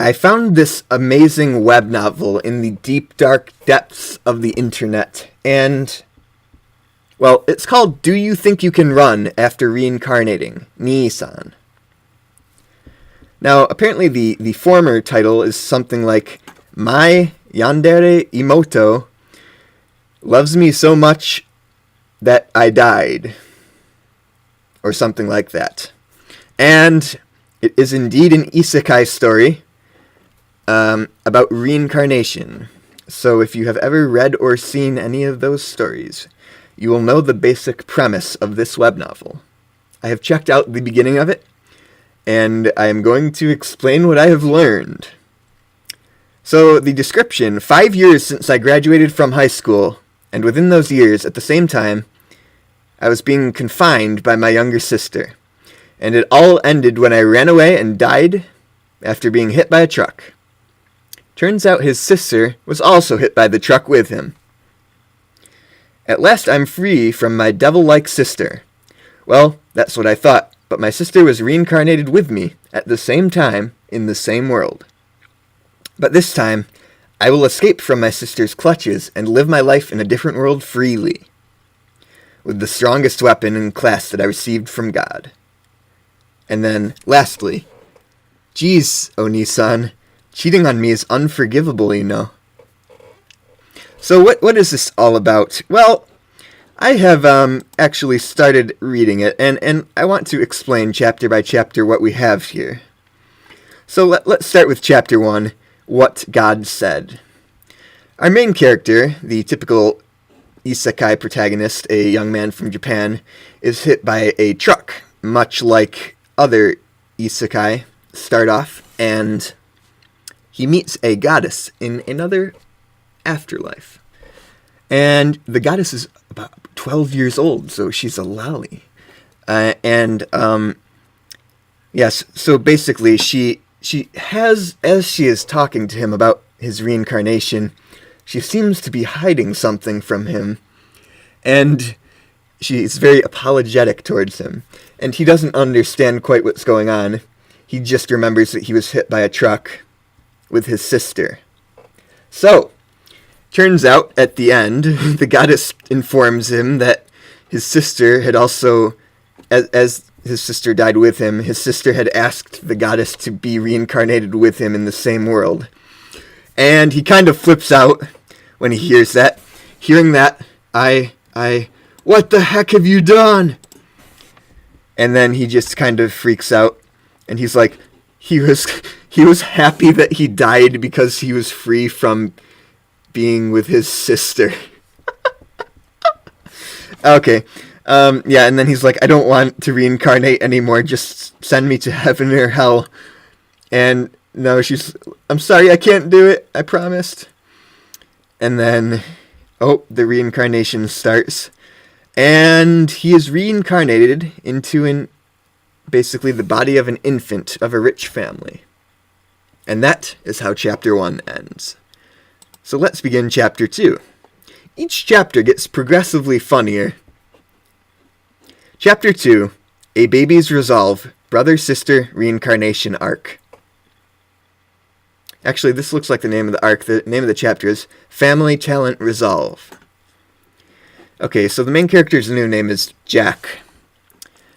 I found this amazing web novel in the deep, dark depths of the internet, and, well, it's called Do You Think You Can Run After Reincarnating? Nii-san. Now, apparently the former title is something like My Yandere Imoto Loves Me So Much That I Died, or something like that. And it is indeed an isekai story about reincarnation. So if you have ever read or seen any of those stories, you will know the basic premise of this web novel. I have checked out the beginning of it, and I am going to explain what I have learned. So the description: 5 years since I graduated from high school, and within those years, at the same time, I was being confined by my younger sister. And it all ended when I ran away and died after being hit by a truck. Turns out his sister was also hit by the truck with him. At last I'm free from my devil-like sister. Well, that's what I thought, but my sister was reincarnated with me at the same time in the same world. But this time, I will escape from my sister's clutches and live my life in a different world freely, with the strongest weapon in class that I received from God. And then, lastly, geez, Onii-san, cheating on me is unforgivable, you know. So what is this all about? Well, I have actually started reading it, and I want to explain chapter by chapter what we have here. So let's start with chapter 1, What God Said. Our main character, the typical isekai protagonist, a young man from Japan, is hit by a truck, much like other isekai start off, and he meets a goddess in another afterlife. And the goddess is about 12 years old, so she's a lolly. Yes, so basically she has, as she is talking to him about his reincarnation, she seems to be hiding something from him, and she's very apologetic towards him, and he doesn't understand quite what's going on. He just remembers that he was hit by a truck with his sister. So, turns out, at the end, the goddess informs him that his sister had also, as his sister died with him, his sister had asked the goddess to be reincarnated with him in the same world. And he kind of flips out when he hears that. Hearing that, what the heck have you done? And then he just kind of freaks out, and he's like, he was happy that he died because he was free from being with his sister. Okay. Yeah, and then he's like, I don't want to reincarnate anymore, just send me to heaven or hell. And no, I'm sorry, I can't do it, I promised. And then, the reincarnation starts. And he is reincarnated into basically the body of an infant of a rich family. And that is how chapter 1 ends. So let's begin chapter 2. Each chapter gets progressively funnier. Chapter 2, A Baby's Resolve, Brother-Sister Reincarnation Arc. Actually, this looks like the name of the arc. The name of the chapter is Family Talent Resolve. Okay, so the main character's new name is Jack.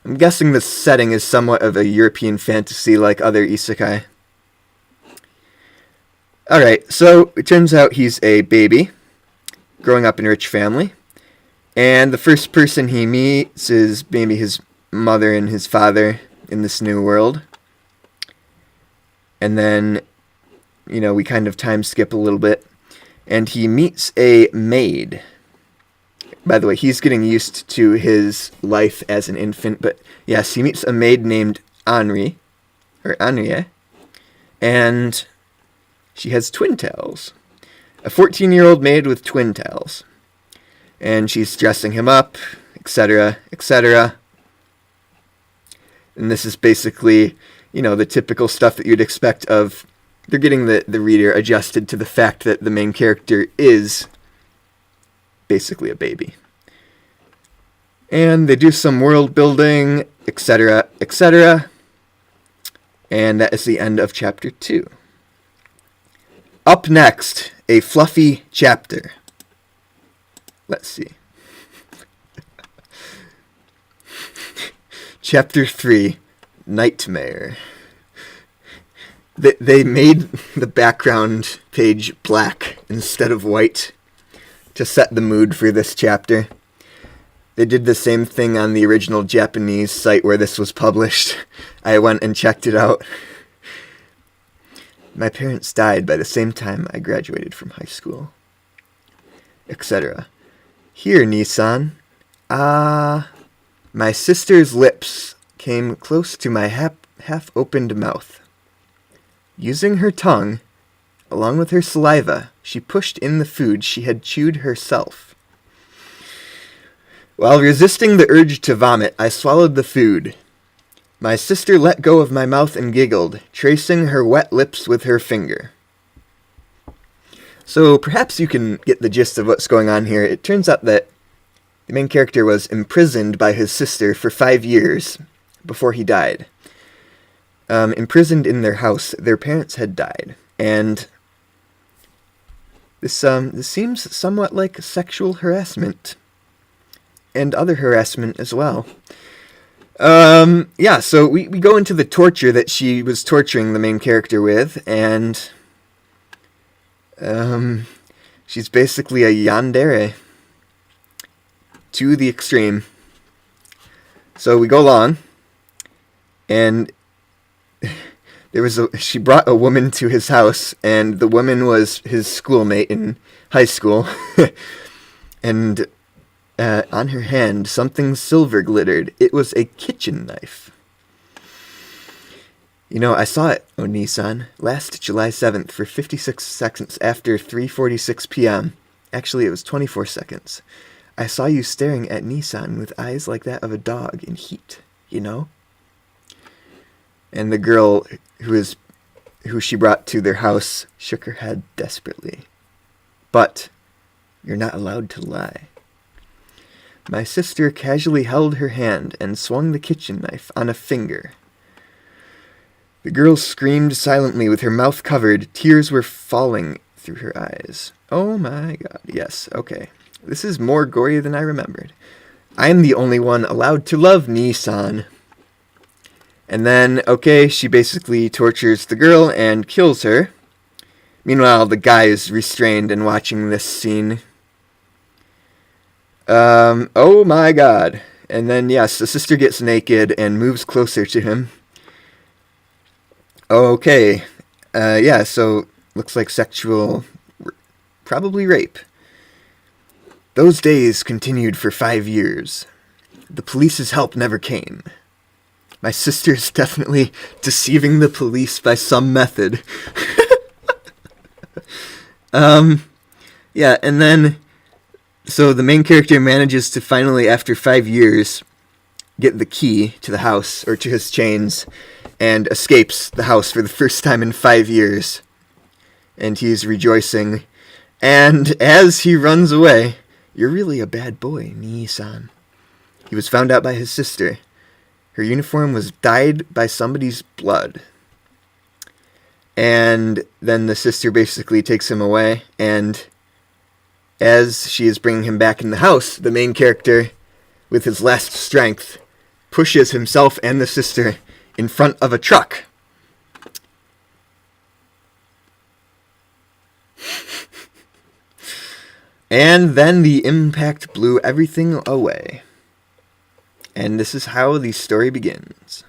I'm guessing the setting is somewhat of a European fantasy like other isekai. Alright, so it turns out he's a baby, growing up in a rich family. And the first person he meets is maybe his mother and his father in this new world. And then, we kind of time skip a little bit. And he meets a maid. By the way, he's getting used to his life as an infant. But yes, he meets a maid named Anri. And she has twin tails. A 14-year-old maid with twin tails. And she's dressing him up, etc., etc. And this is basically, the typical stuff that you'd expect of... They're getting the reader adjusted to the fact that the main character is basically a baby. And they do some world building, etc., etc. And that is the end of chapter 2. Up next, a fluffy chapter. Let's see. Chapter 3, Nightmare. They made the background page black instead of white to set the mood for this chapter. They did the same thing on the original Japanese site where this was published. I went and checked it out. My parents died by the same time I graduated from high school, etc. Here, Nii-san. My sister's lips came close to my half-opened mouth. Using her tongue, along with her saliva, she pushed in the food she had chewed herself. While resisting the urge to vomit, I swallowed the food. My sister let go of my mouth and giggled, tracing her wet lips with her finger. So perhaps you can get the gist of what's going on here. It turns out that the main character was imprisoned by his sister for 5 years before he died. Imprisoned in their house. Their parents had died. And this seems somewhat like sexual harassment. And other harassment as well. So we go into the torture that she was torturing the main character with, and she's basically a yandere to the extreme. So we go along, and she brought a woman to his house, and the woman was his schoolmate in high school, and on her hand, something silver glittered. It was a kitchen knife. You know, I saw it, Onii-san, last July 7th for 56 seconds after 3:46 p.m. Actually, it was 24 seconds. I saw you staring at Nii-san with eyes like that of a dog in heat, you know? And the girl who she brought to their house shook her head desperately. But you're not allowed to lie. My sister casually held her hand and swung the kitchen knife on a finger. The girl screamed silently with her mouth covered. Tears were falling through her eyes. Oh my god, yes, okay. This is more gory than I remembered. I'm the only one allowed to love Nii-san. And then, okay, she basically tortures the girl and kills her. Meanwhile, the guy is restrained and watching this scene. Oh my god. And then, yes, the sister gets naked and moves closer to him. Okay. So, looks like sexual, probably rape. Those days continued for 5 years. The police's help never came. My sister's definitely deceiving the police by some method. And then, so the main character manages to finally, after 5 years, get the key to the house, or to his chains, and escapes the house for the first time in 5 years. And he's rejoicing. And as he runs away, you're really a bad boy, Nii-san. He was found out by his sister. Her uniform was dyed by somebody's blood. And then the sister basically takes him away, and as she is bringing him back in the house, the main character, with his last strength, pushes himself and the sister in front of a truck. And then the impact blew everything away. And this is how the story begins.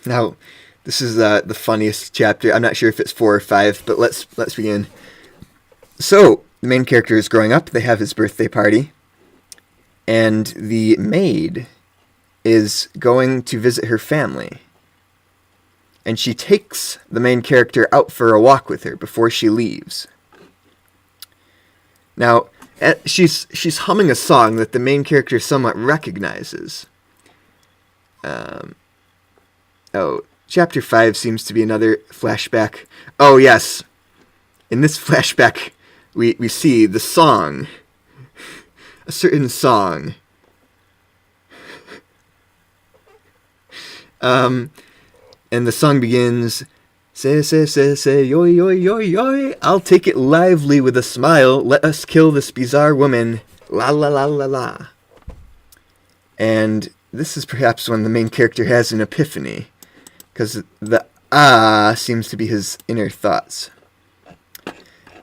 Now, this is the funniest chapter. I'm not sure if it's 4 or 5, but let's begin. So, the main character is growing up. They have his birthday party. And the maid is going to visit her family. And she takes the main character out for a walk with her before she leaves. Now, she's humming a song that the main character somewhat recognizes. Chapter 5 seems to be another flashback. Oh, yes. In this flashback, we see the song. A certain song. And the song begins, Say, yoy, yoy, yoy, yoy. I'll take it lively with a smile. Let us kill this bizarre woman. La la la la la. And this is perhaps when the main character has an epiphany, because the seems to be his inner thoughts.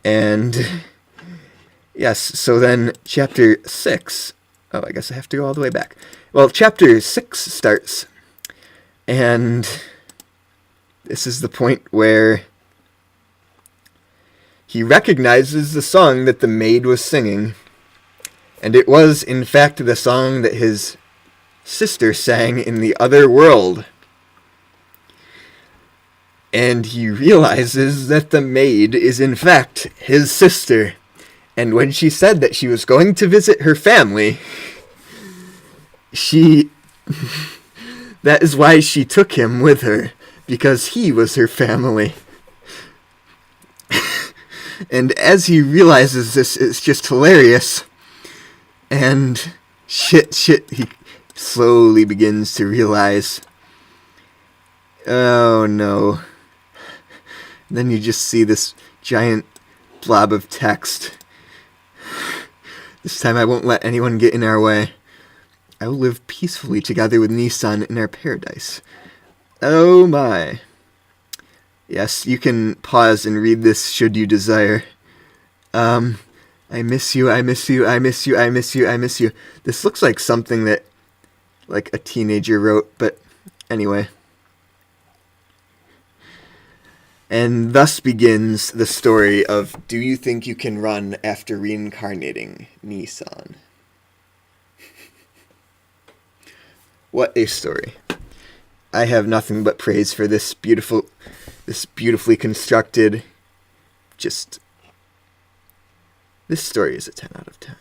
And yes, so then chapter 6, oh, I guess I have to go all the way back. Well, chapter 6 starts, and this is the point where he recognizes the song that the maid was singing, and it was, in fact, the song that his sister sang in the other world. And he realizes that the maid is, in fact, his sister. And when she said that she was going to visit her family, that is why she took him with her, because he was her family. And as he realizes this, it's just hilarious. And shit, he slowly begins to realize, oh no. Then you just see this giant blob of text. This time I won't let anyone get in our way. I will live peacefully together with Nii-san in our paradise. Oh my. Yes, you can pause and read this should you desire. I miss you, I miss you, I miss you, I miss you, I miss you. This looks like something that, like, a teenager wrote, but anyway. And thus begins the story of Do You Think You Can Run After Reincarnating, Nii-san. What a story. I have nothing but praise for this beautifully constructed, this story is a 10 out of 10.